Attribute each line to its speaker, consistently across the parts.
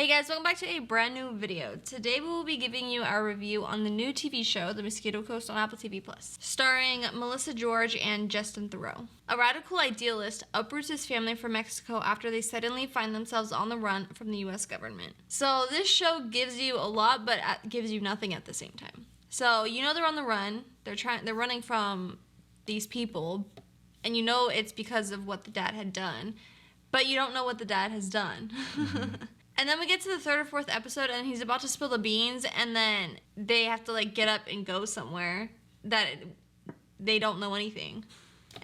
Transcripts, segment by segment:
Speaker 1: Hey guys, welcome back to a brand new video. Today we will be giving you our review on the new TV show, The Mosquito Coast on Apple TV+, starring Melissa George and Justin Theroux. A radical idealist uproots his family from Mexico after they suddenly find themselves on the run from the US government. So this show gives you a lot, but gives you nothing at the same time. So you know they're on the run, they're running from these people, and you know it's because of what the dad had done, but you don't know what the dad has done. And then we get to the third or fourth episode, and he's about to spill the beans, and then they have to, get up and go somewhere that they don't know anything.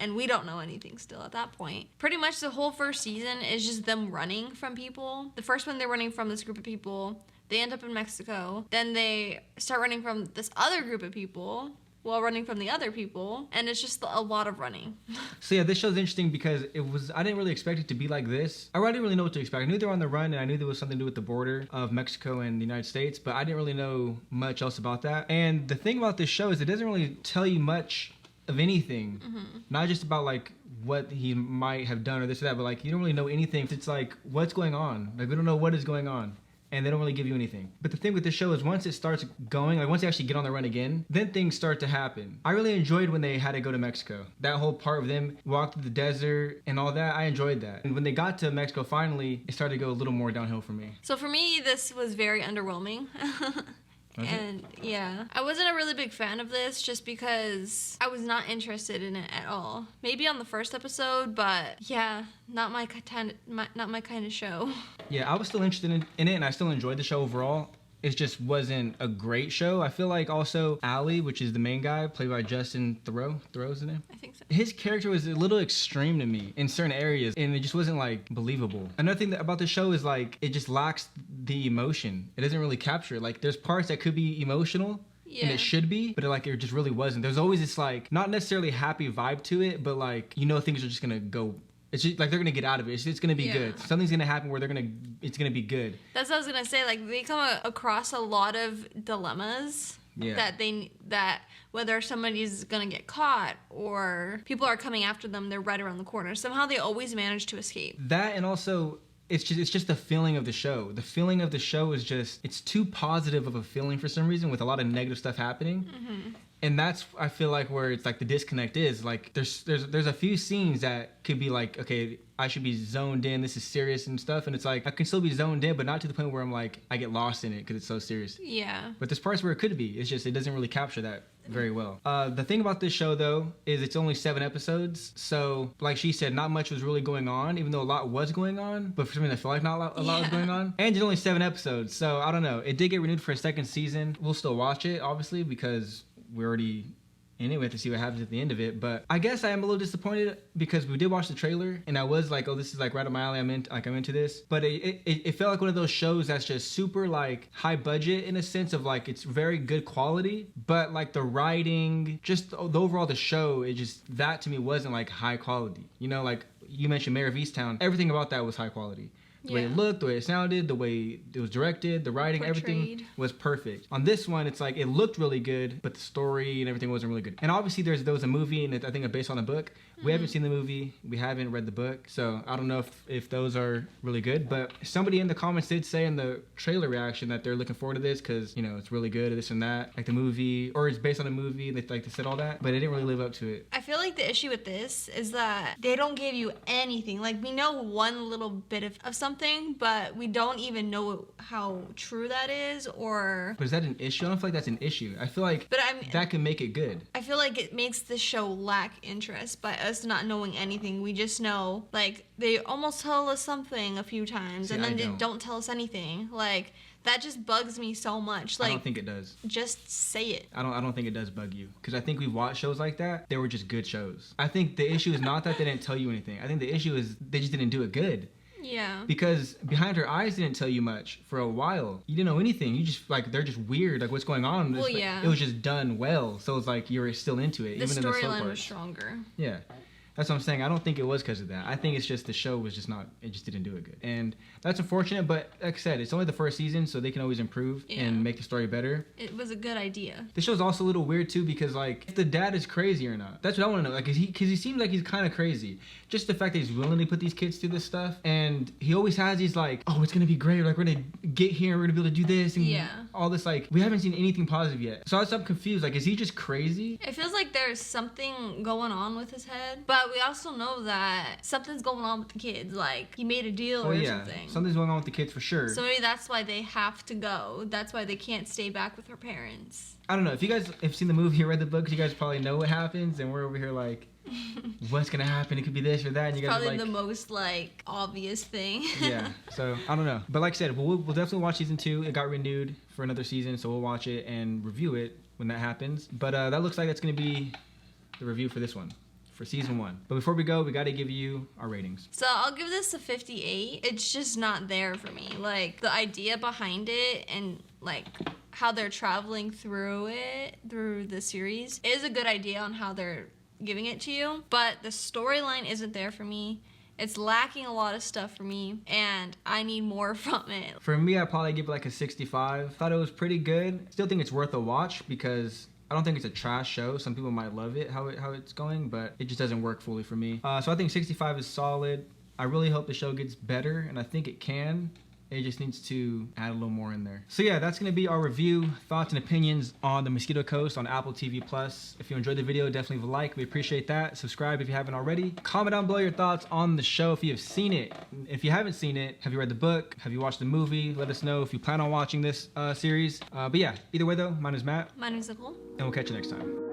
Speaker 1: And we don't know anything still at that point. Pretty much the whole first season is just them running from people. The first one, they're running from this group of people. They end up in Mexico. Then they start running from this other group of people while running from the other people, and it's just a lot of running.
Speaker 2: So yeah, this show's interesting because I didn't really expect it to be like this. I didn't really know what to expect. I knew they were on the run, and I knew there was something to do with the border of Mexico and the United States, but I didn't really know much else about that. And the thing about this show is it doesn't really tell you much of anything. Not just about what he might have done or this or that, but you don't really know anything. It's what's going on? We don't know what is going on. And they don't really give you anything. But the thing with this show is once it starts going, once they actually get on the run again, then things start to happen. I really enjoyed when they had to go to Mexico. That whole part of them walk through the desert and all that, I enjoyed that. And when they got to Mexico finally, it started to go a little more downhill for me.
Speaker 1: So for me, this was very underwhelming. And yeah, I wasn't a really big fan of this just because I was not interested in it at all. Maybe on the first episode, but yeah, not my kind of show.
Speaker 2: Yeah, I was still interested in it, and I still enjoyed the show overall. It just wasn't a great show. I feel like also Ali, which is the main guy, played by Justin Theroux. Theroux's the name?
Speaker 1: I think so.
Speaker 2: His character was a little extreme to me in certain areas, and it just wasn't believable. Another thing about the show is it just lacks the emotion. It doesn't really capture it. There's parts that could be emotional. Yeah. And it should be, but it just really wasn't. There's always this not necessarily happy vibe to it, but things are just gonna go. It's just they're gonna get out of it. It's gonna be good. Something's gonna happen where it's gonna be good.
Speaker 1: That's what I was gonna say. They come across a lot of dilemmas. Yeah. That whether somebody's gonna get caught or people are coming after them, they're right around the corner. Somehow they always manage to escape.
Speaker 2: That, and also it's just the feeling of the show. The feeling of the show is it's too positive of a feeling for some reason with a lot of negative stuff happening. And that's, I feel where it's the disconnect is. There's a few scenes that could be okay, I should be zoned in, this is serious and stuff. And it's I can still be zoned in, but not to the point where I'm I get lost in it because it's so serious.
Speaker 1: Yeah.
Speaker 2: But there's parts where it could be. It's just, it doesn't really capture that very well. The thing about this show, though, is it's only 7 episodes. So, like she said, not much was really going on, even though a lot was going on. But for some reason, I feel not a lot was going on. And it's only 7 episodes. So, I don't know. It did get renewed for a second season. We'll still watch it, obviously, because we're already in it. We have to see what happens at the end of it. But I guess I am a little disappointed because we did watch the trailer and I was oh, this is right up my alley. I'm into this. But it felt like one of those shows that's just super high budget in a sense of it's very good quality, but the writing, just the overall the show, that to me wasn't high quality. You know, you mentioned Mayor of Easttown. Everything about that was high quality. The way it looked, the way it sounded, the way it was directed, the writing, everything was perfect. On this one, it's it looked really good, but the story and everything wasn't really good. And obviously there was a movie, and I think it's based on a book. We haven't seen the movie. We haven't read the book. So I don't know if those are really good. But somebody in the comments did say in the trailer reaction that they're looking forward to this because, it's really good, this and that. The movie, or it's based on a movie. They said all that. But it didn't really live up to it.
Speaker 1: I feel the issue with this is that they don't give you anything. We know one little bit of something, but we don't even know how true that is or...
Speaker 2: But is that an issue? I don't feel that's an issue. I feel that can make it good.
Speaker 1: I feel it makes the show lack interest by us not knowing anything. We just know, they almost tell us something a few times, and then they don't tell us anything. That just bugs me so much.
Speaker 2: I don't think it does.
Speaker 1: Just say it.
Speaker 2: I don't think it does bug you. Because I think we've watched shows like that. They were just good shows. I think the issue is not that they didn't tell you anything. I think the issue is they just didn't do it good.
Speaker 1: Yeah.
Speaker 2: Because Behind Her Eyes didn't tell you much for a while. You didn't know anything. You just they're just weird. What's going on?
Speaker 1: Well, yeah.
Speaker 2: It was just done well. So it's you were still into it.
Speaker 1: The storyline was stronger.
Speaker 2: Yeah. That's what I'm saying. I don't think it was because of that. I think it's just the show was just not, it just didn't do it good. And that's unfortunate, but like I said, it's only the first season, so they can always improve and make the story better.
Speaker 1: It was a good idea.
Speaker 2: The show's also a little weird too because like if the dad is crazy or not. That's what I want to know. Like, because he seems like he's kind of crazy. Just the fact that he's willing to put these kids through this stuff, and he always has these like, oh, it's gonna be great. Like we're gonna get here, and we're gonna be able to do this and all this. Like we haven't seen anything positive yet. So I'm confused. Like, is he just crazy?
Speaker 1: It feels like there's something going on with his head, but we also know that something's going on with the kids. Like he made a deal or something.
Speaker 2: Something's going on with the kids for sure.
Speaker 1: So maybe that's why they have to go. That's why they can't stay back with her parents.
Speaker 2: I don't know. If you guys have seen the movie or read the book, you guys probably know what happens, and we're over here like, what's gonna happen? It could be this or that. And you guys
Speaker 1: probably
Speaker 2: are like,
Speaker 1: the most like obvious thing.
Speaker 2: Yeah. So I don't know. But like I said, we'll definitely watch season 2. It got renewed for another season, so we'll watch it and review it when that happens. But that looks like that's gonna be the review for this one. For season 1. But before we go, we got to give you our ratings.
Speaker 1: So I'll give this a 58. It's just not there for me. Like the idea behind it and like how they're traveling through the series is a good idea on how they're giving it to you. But the storyline isn't there for me. It's lacking a lot of stuff for me, and I need more from it.
Speaker 2: For me, I'd probably give it like a 65. Thought it was pretty good. Still think it's worth a watch because I don't think it's a trash show. Some people might love it, how it's going, but it just doesn't work fully for me. So I think 65 is solid. I really hope the show gets better, and I think it can. It just needs to add a little more in there. So yeah, that's gonna be our review, thoughts and opinions on the Mosquito Coast on Apple TV+. If you enjoyed the video, definitely leave a like. We appreciate that. Subscribe if you haven't already. Comment down below your thoughts on the show if you have seen it. If you haven't seen it, have you read the book? Have you watched the movie? Let us know if you plan on watching this series. But yeah, either way though, my name is Matt.
Speaker 1: My name is Nicole.
Speaker 2: And we'll catch you next time.